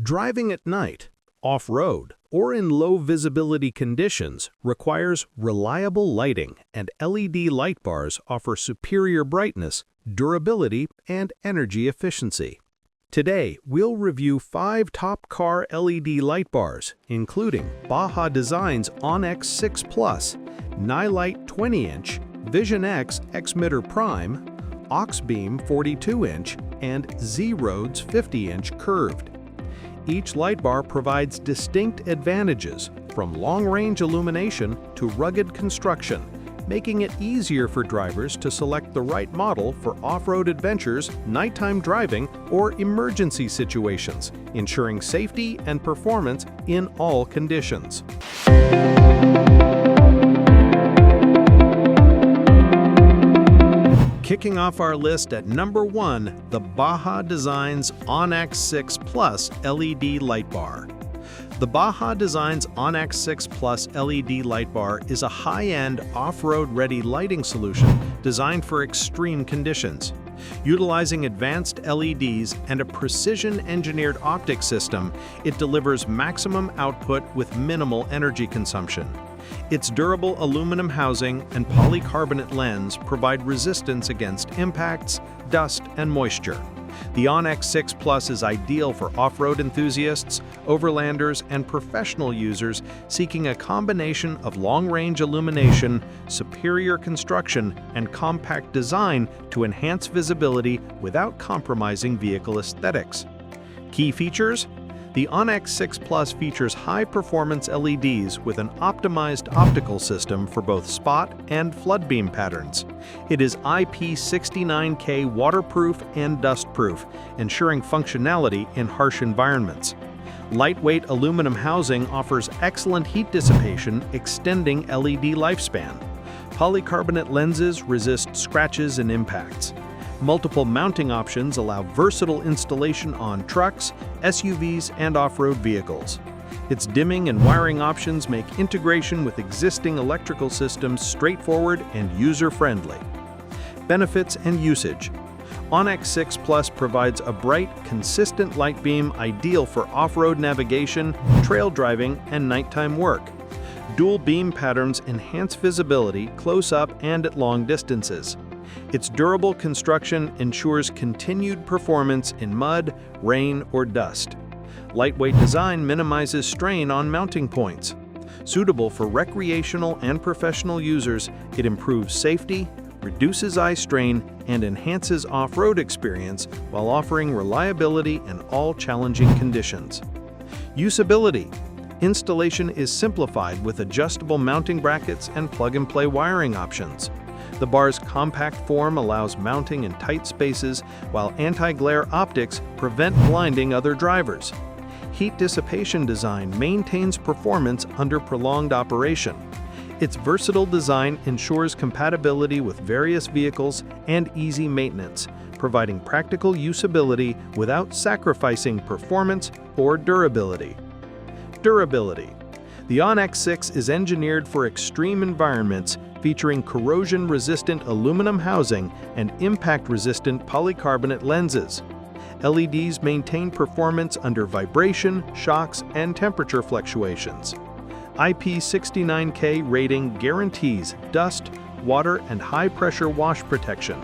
Driving at night, off-road, or in low visibility conditions requires reliable lighting, and LED light bars offer superior brightness, durability, and energy efficiency. Today, we'll review 5 top car LED light bars, including Baja Design's Onyx 6 Plus, Nightlight 20-inch, Vision X Xmitter Prime, Oxbeam 42-inch, and Z-Roads 50-inch curved. Each light bar provides distinct advantages, from long-range illumination to rugged construction, making it easier for drivers to select the right model for off-road adventures, nighttime driving, or emergency situations, ensuring safety and performance in all conditions. Kicking off our list at number 1, the Baja Design's Onyx 6 Plus LED Light Bar. The Baja Design's Onyx 6 Plus LED light bar is a high-end, off-road-ready lighting solution designed for extreme conditions. Utilizing advanced LEDs and a precision-engineered optic system, it delivers maximum output with minimal energy consumption. Its durable aluminum housing and polycarbonate lens provide resistance against impacts, dust, and moisture. The Onyx 6 Plus is ideal for off-road enthusiasts, overlanders, and professional users seeking a combination of long-range illumination, superior construction, and compact design to enhance visibility without compromising vehicle aesthetics. Key features: the Onyx 6 Plus features high-performance LEDs with an optimized optical system for both spot and flood beam patterns. It is IP69K waterproof and dustproof, ensuring functionality in harsh environments. Lightweight aluminum housing offers excellent heat dissipation, extending LED lifespan. Polycarbonate lenses resist scratches and impacts. Multiple mounting options allow versatile installation on trucks, SUVs, and off-road vehicles. Its dimming and wiring options make integration with existing electrical systems straightforward and user-friendly. Benefits and usage: Onyx 6 Plus provides a bright, consistent light beam ideal for off-road navigation, trail driving, and nighttime work. Dual beam patterns enhance visibility close up and at long distances. Its durable construction ensures continued performance in mud, rain, or dust. Lightweight design minimizes strain on mounting points. Suitable for recreational and professional users, it improves safety, reduces eye strain, and enhances off-road experience while offering reliability in all challenging conditions. Usability: installation is simplified with adjustable mounting brackets and plug-and-play wiring options. The bar's compact form allows mounting in tight spaces, while anti-glare optics prevent blinding other drivers. Heat dissipation design maintains performance under prolonged operation. Its versatile design ensures compatibility with various vehicles and easy maintenance, providing practical usability without sacrificing performance or durability. Durability: the Onyx 6 is engineered for extreme environments, featuring corrosion-resistant aluminum housing and impact-resistant polycarbonate lenses. LEDs maintain performance under vibration, shocks, and temperature fluctuations. IP69K rating guarantees dust, water, and high-pressure wash protection.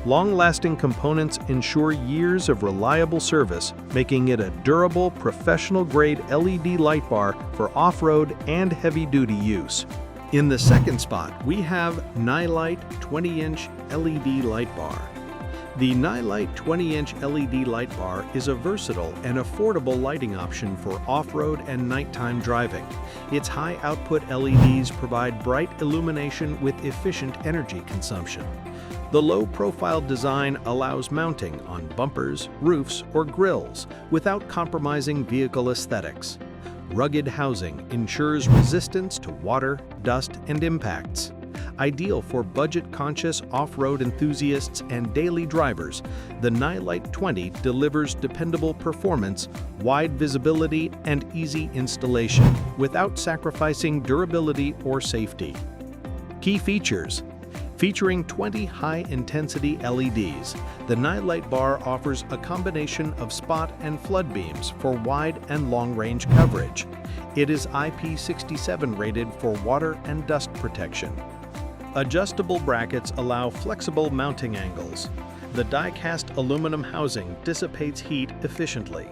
Long-lasting components ensure years of reliable service, making it a durable, professional-grade LED light bar for off-road and heavy-duty use. In the second spot, we have Nightlight 20-inch LED light bar. The Nightlight 20-inch LED light bar is a versatile and affordable lighting option for off-road and nighttime driving. Its high-output LEDs provide bright illumination with efficient energy consumption. The low-profile design allows mounting on bumpers, roofs, or grills without compromising vehicle aesthetics. Rugged housing ensures resistance to water, dust, and impacts. Ideal for budget-conscious off-road enthusiasts and daily drivers, the Nightlight 20 delivers dependable performance, wide visibility, and easy installation without sacrificing durability or safety. Key features: Featuring 20 high-intensity LEDs, the Nightlight Bar offers a combination of spot and flood beams for wide and long-range coverage. It is IP67 rated for water and dust protection. Adjustable brackets allow flexible mounting angles. The die-cast aluminum housing dissipates heat efficiently.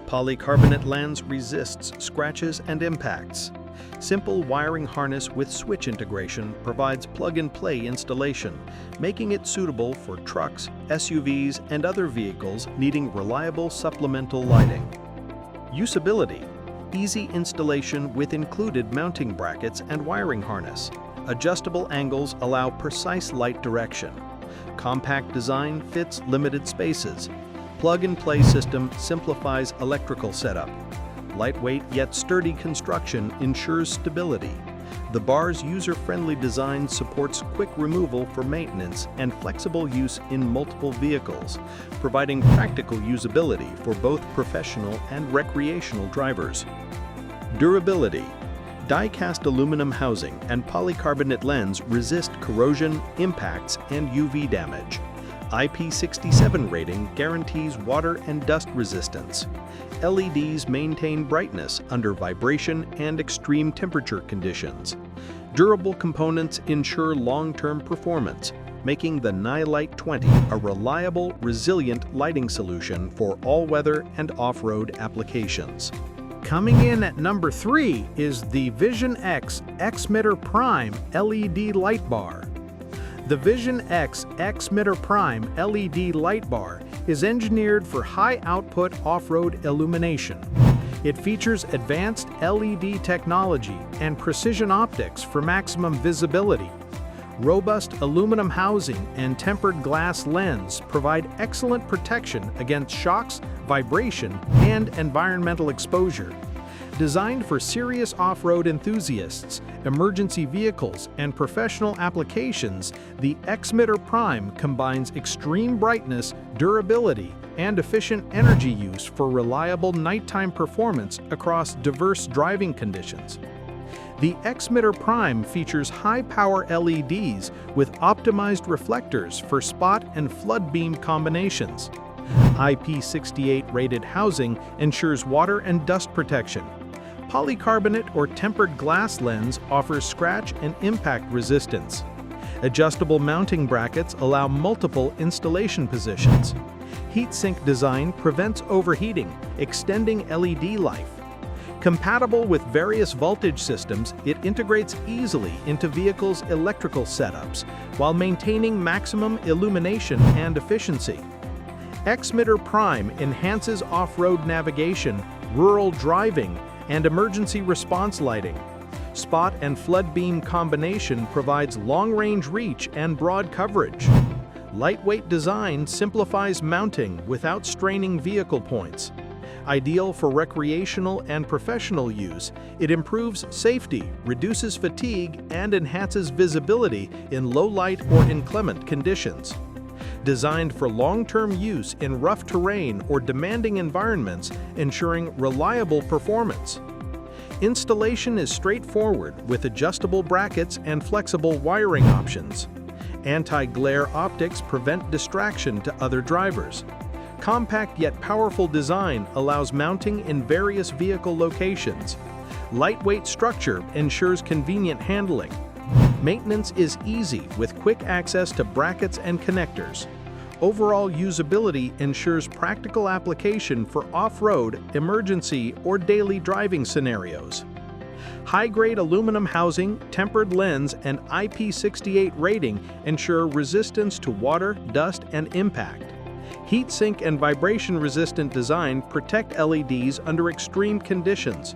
Polycarbonate lens resists scratches and impacts. Simple wiring harness with switch integration provides plug-and-play installation, making it suitable for trucks, SUVs, and other vehicles needing reliable supplemental lighting. Usability: easy installation with included mounting brackets and wiring harness. Adjustable angles allow precise light direction. Compact design fits limited spaces. Plug-and-play system simplifies electrical setup. Lightweight yet sturdy construction ensures stability. The bar's user-friendly design supports quick removal for maintenance and flexible use in multiple vehicles, providing practical usability for both professional and recreational drivers. Durability: die-cast aluminum housing and polycarbonate lens resist corrosion, impacts, and UV damage. IP67 rating guarantees water and dust resistance. LEDs maintain brightness under vibration and extreme temperature conditions. Durable components ensure long-term performance, making the Nightlight 20 a reliable, resilient lighting solution for all-weather and off-road applications. Coming in at number 3 is the Vision X Xmitter Prime LED Light Bar. The Vision X Xmitter Prime LED light bar is engineered for high-output off-road illumination. It features advanced LED technology and precision optics for maximum visibility. Robust aluminum housing and tempered glass lens provide excellent protection against shocks, vibration, and environmental exposure. Designed for serious off-road enthusiasts, emergency vehicles, and professional applications, the Xmitter Prime combines extreme brightness, durability, and efficient energy use for reliable nighttime performance across diverse driving conditions. The Xmitter Prime features high-power LEDs with optimized reflectors for spot and flood beam combinations. IP68 rated housing ensures water and dust protection. Polycarbonate or tempered glass lens offers scratch and impact resistance. Adjustable mounting brackets allow multiple installation positions. Heat-sink design prevents overheating, extending LED life. Compatible with various voltage systems, it integrates easily into vehicles' electrical setups while maintaining maximum illumination and efficiency. Xmitter Prime enhances off-road navigation, rural driving, and emergency response lighting. Spot and flood beam combination provides long-range reach and broad coverage. Lightweight design simplifies mounting without straining vehicle points. Ideal for recreational and professional use, it improves safety, reduces fatigue, and enhances visibility in low light or inclement conditions. Designed for long-term use in rough terrain or demanding environments, ensuring reliable performance. Installation is straightforward with adjustable brackets and flexible wiring options. Anti-glare optics prevent distraction to other drivers. Compact yet powerful design allows mounting in various vehicle locations. Lightweight structure ensures convenient handling. Maintenance is easy with quick access to brackets and connectors. Overall usability ensures practical application for off-road, emergency, or daily driving scenarios. High-grade aluminum housing, tempered lens, and IP68 rating ensure resistance to water, dust, and impact. Heat-sink and vibration-resistant design protect LEDs under extreme conditions.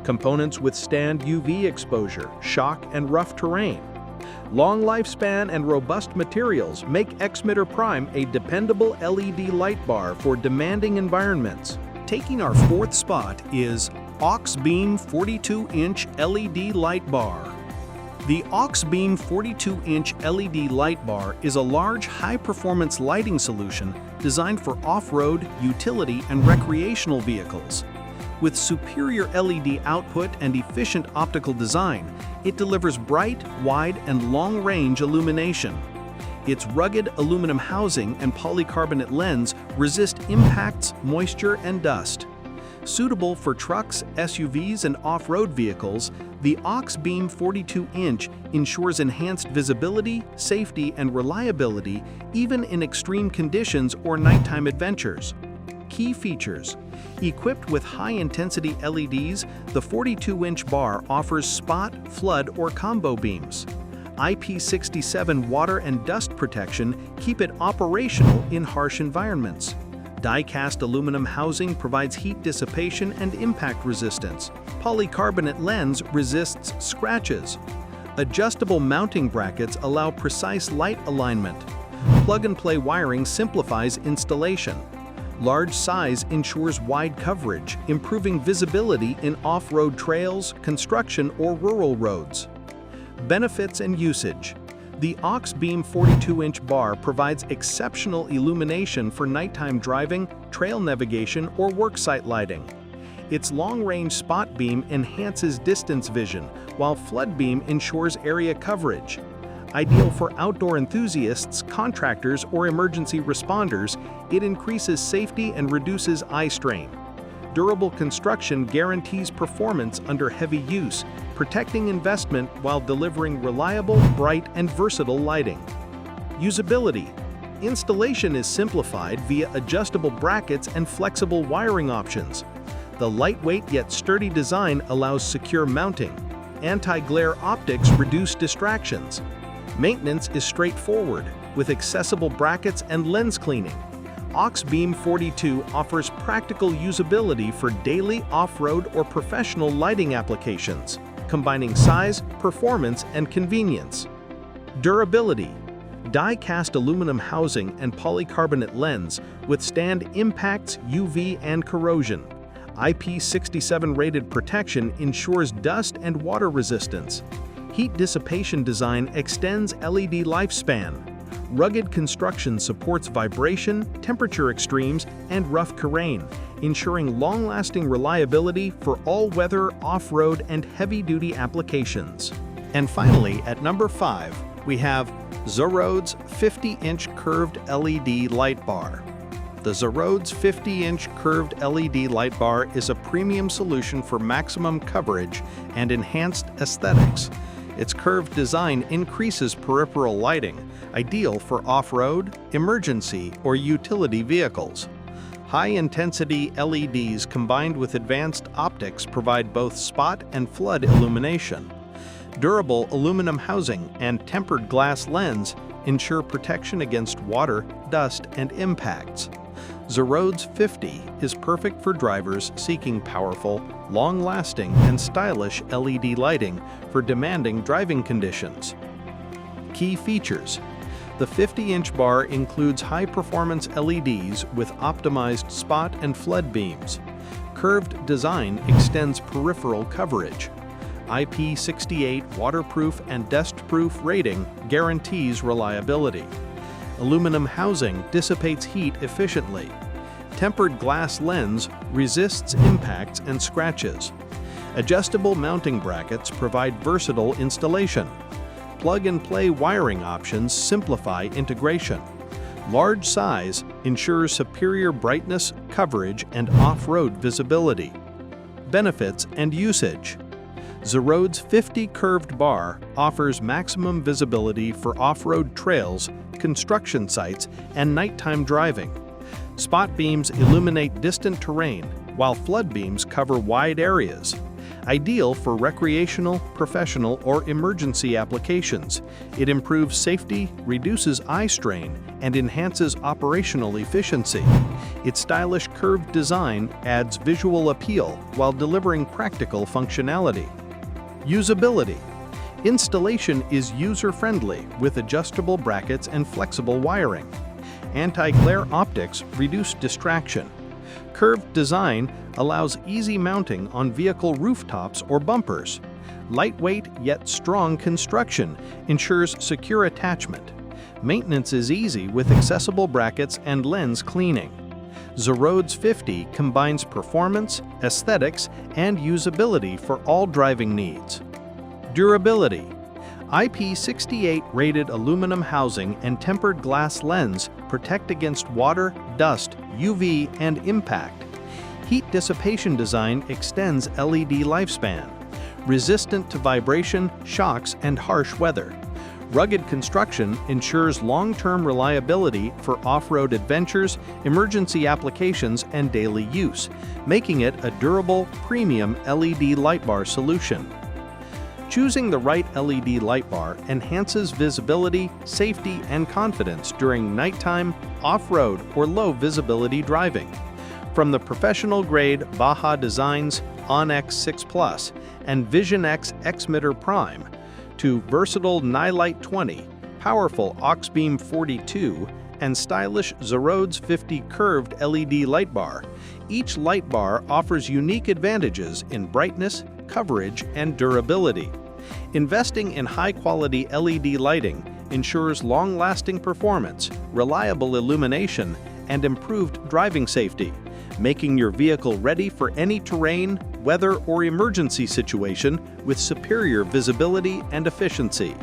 Components withstand UV exposure, shock, and rough terrain. Long lifespan and robust materials make Xmitter Prime a dependable LED light bar for demanding environments. Taking our fourth spot is AUXbeam 42-inch LED light bar. The AUXbeam 42-inch LED light bar is a large, high-performance lighting solution designed for off-road, utility, and recreational vehicles. With superior LED output and efficient optical design, it delivers bright, wide, and long-range illumination. Its rugged aluminum housing and polycarbonate lens resist impacts, moisture, and dust. Suitable for trucks, SUVs, and off-road vehicles, the AUX-Beam 42-inch ensures enhanced visibility, safety, and reliability even in extreme conditions or nighttime adventures. Key features. Equipped with high-intensity LEDs, the 42-inch bar offers spot, flood, or combo beams. IP67 water and dust protection keep it operational in harsh environments. Die-cast aluminum housing provides heat dissipation and impact resistance. Polycarbonate lens resists scratches. Adjustable mounting brackets allow precise light alignment. Plug-and-play wiring simplifies installation. Large size ensures wide coverage, improving visibility in off-road trails, construction, or rural roads. Benefits and usage. The AUX-Beam 42-inch bar provides exceptional illumination for nighttime driving, trail navigation, or worksite lighting. Its long-range spot beam enhances distance vision, while flood beam ensures area coverage. Ideal for outdoor enthusiasts, contractors, or emergency responders, it increases safety and reduces eye strain. Durable construction guarantees performance under heavy use, protecting investment while delivering reliable, bright, and versatile lighting. Usability. Installation is simplified via adjustable brackets and flexible wiring options. The lightweight yet sturdy design allows secure mounting. Anti-glare optics reduce distractions. Maintenance is straightforward, with accessible brackets and lens cleaning. AUX-Beam 42 offers practical usability for daily off-road or professional lighting applications, combining size, performance, and convenience. Durability. Die-cast aluminum housing and polycarbonate lens withstand impacts, UV, and corrosion. IP67 rated protection ensures dust and water resistance. Heat dissipation design extends LED lifespan. Rugged construction supports vibration, temperature extremes, and rough terrain, ensuring long-lasting reliability for all-weather, off-road, and heavy-duty applications. And finally, at number 5, we have Zorode's 50-inch curved LED light bar. The Zorode's 50-inch curved LED light bar is a premium solution for maximum coverage and enhanced aesthetics. Its curved design increases peripheral lighting, ideal for off-road, emergency, or utility vehicles. High-intensity LEDs combined with advanced optics provide both spot and flood illumination. Durable aluminum housing and tempered glass lens ensure protection against water, dust, and impacts. Zorode's 50 is perfect for drivers seeking powerful, long-lasting, and stylish LED lighting for demanding driving conditions. Key features. The 50-inch bar includes high-performance LEDs with optimized spot and flood beams. Curved design extends peripheral coverage. IP68 waterproof and dustproof rating guarantees reliability. Aluminum housing dissipates heat efficiently. Tempered glass lens resists impacts and scratches. Adjustable mounting brackets provide versatile installation. Plug-and-play wiring options simplify integration. Large size ensures superior brightness, coverage, and off-road visibility. Benefits and usage. Zorode's 50 curved bar offers maximum visibility for off-road trails, construction sites, and nighttime driving. Spot beams illuminate distant terrain, while flood beams cover wide areas. Ideal for recreational, professional, or emergency applications. It improves safety, reduces eye strain, and enhances operational efficiency. Its stylish curved design adds visual appeal while delivering practical functionality. Usability. Installation is user-friendly with adjustable brackets and flexible wiring. Anti-glare optics reduce distraction. Curved design allows easy mounting on vehicle rooftops or bumpers. Lightweight yet strong construction ensures secure attachment. Maintenance is easy with accessible brackets and lens cleaning. Zerodes 50 combines performance, aesthetics, and usability for all driving needs. Durability. IP68 rated aluminum housing and tempered glass lens protect against water, dust, UV, and impact. Heat dissipation design extends LED lifespan. Resistant to vibration, shocks, and harsh weather. Rugged construction ensures long-term reliability for off-road adventures, emergency applications, and daily use, making it a durable, premium LED light bar solution. Choosing the right LED light bar enhances visibility, safety, and confidence during nighttime, off-road, or low-visibility driving. From the professional-grade Baja Designs ONX 6 Plus and Vision X X-Mitter Prime, to versatile Nightlight 20, powerful Auxbeam 42, and stylish Zerodes 50 curved LED light bar, each light bar offers unique advantages in brightness, coverage, and durability. Investing in high-quality LED lighting ensures long-lasting performance, reliable illumination, and improved driving safety, making your vehicle ready for any terrain, weather, or emergency situation with superior visibility and efficiency.